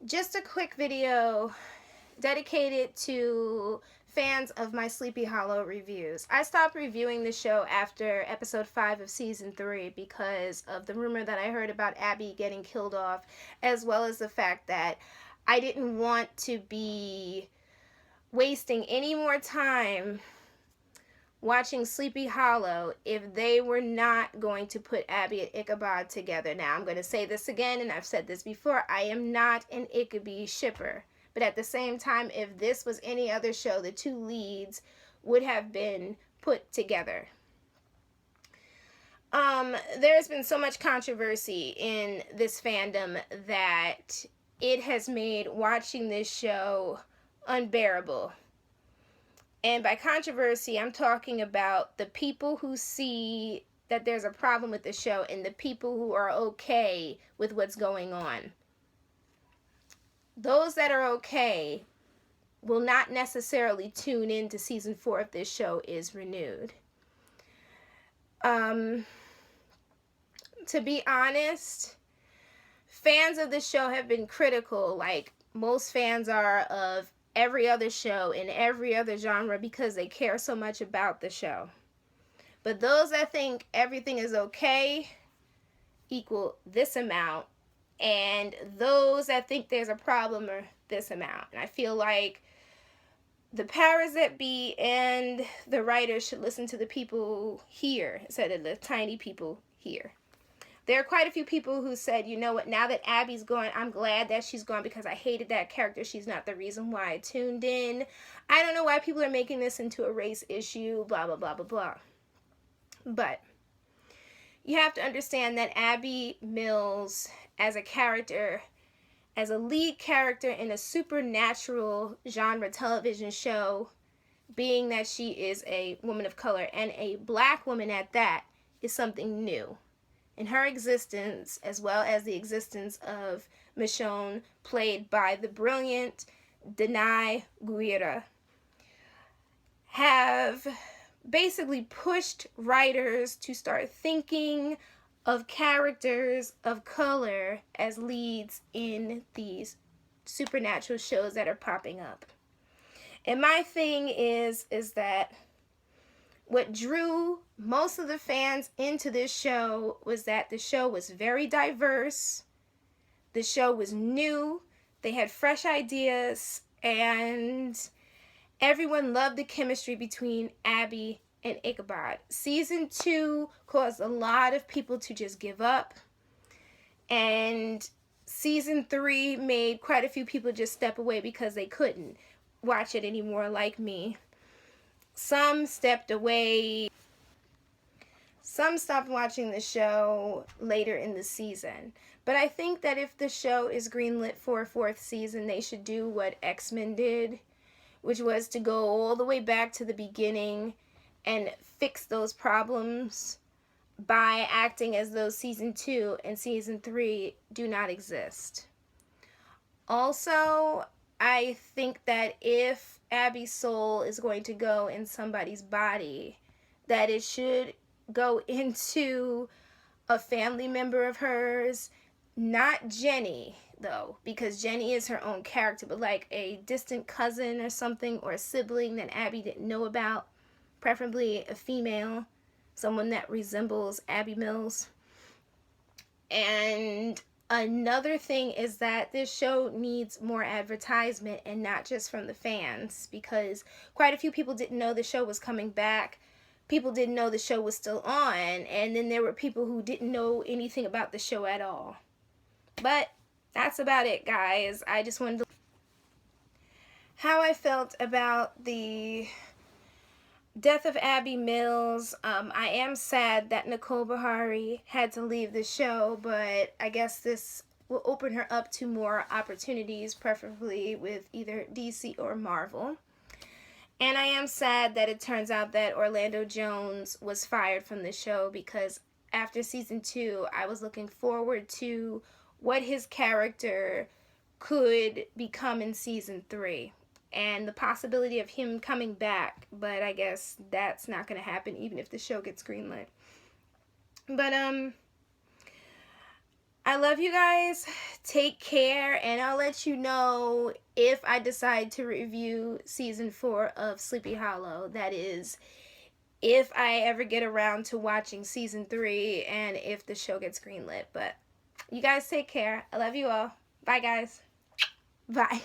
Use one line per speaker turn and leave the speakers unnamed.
Just a quick video dedicated to fans of my Sleepy Hollow reviews. I stopped reviewing the show after episode 5 of season 3 because of the rumor that I heard about Abbie getting killed off, as well as the fact that I didn't want to be wasting any more time watching Sleepy Hollow if they were not going to put Abbie and Ichabod together. Now, I'm going to say this again, and I've said this before, I am not an Ichabod shipper. But at the same time, if this was any other show, the two leads would have been put together. There's been so much controversy in this fandom that it has made watching this show unbearable. And by controversy, I'm talking about the people who see that there's a problem with the show and the people who are okay with what's going on. Those that are okay will not necessarily tune in to season 4 if this show is renewed. To be honest, fans of this show have been critical, like most fans are of every other show in every other genre, because they care so much about the show. But those that think everything is okay equal this amount, and those that think there's a problem are this amount. And I feel like the powers that be and the writers should listen to the people here instead of the tiny people here. There are quite a few people who said, you know what, now that Abbie's gone, I'm glad that she's gone because I hated that character. She's not the reason why I tuned in. I don't know why people are making this into a race issue, blah, blah, blah, blah, blah. But you have to understand that Abbie Mills, as a character, as a lead character in a supernatural genre television show, being that she is a woman of color and a black woman at that, is something new. In her existence, as well as the existence of Michonne, played by the brilliant Danai Gurira, have basically pushed writers to start thinking of characters of color as leads in these supernatural shows that are popping up. And my thing is that what drew most of the fans into this show was that the show was very diverse, the show was new, they had fresh ideas, and everyone loved the chemistry between Abbie and Ichabod. Season 2 caused a lot of people to just give up, and season 3 made quite a few people just step away because they couldn't watch it anymore, like me. Some stepped away. Some stopped watching the show later in the season. But I think that if the show is greenlit for a 4th season, they should do what X-Men did, which was to go all the way back to the beginning and fix those problems by acting as though season 2 and season 3 do not exist. Also, I think that if Abbie's soul is going to go in somebody's body, that it should go into a family member of hers, not Jenny, though, because Jenny is her own character, but like a distant cousin or something, or a sibling that Abbie didn't know about, preferably a female, someone that resembles Abbie Mills. And another thing is that this show needs more advertisement, and not just from the fans, because quite a few people didn't know the show was coming back. People didn't know the show was still on, and then there were people who didn't know anything about the show at all. But that's about it, guys. I just wanted to... How I felt about the death of Abbie Mills. I am sad that Nicole'a had to leave the show, but I guess this will open her up to more opportunities, preferably with either DC or Marvel. And I am sad that it turns out that Orlando Jones was fired from the show, because after season 2, I was looking forward to what his character could become in season 3. And the possibility of him coming back, but I guess that's not going to happen even if the show gets greenlit. But I love you guys. take care, and I'll let you know if I decide to review season 4 of Sleepy Hollow. That is, if I ever get around to watching season 3 and if the show gets greenlit. But you guys take care. I love you all. Bye, guys. Bye.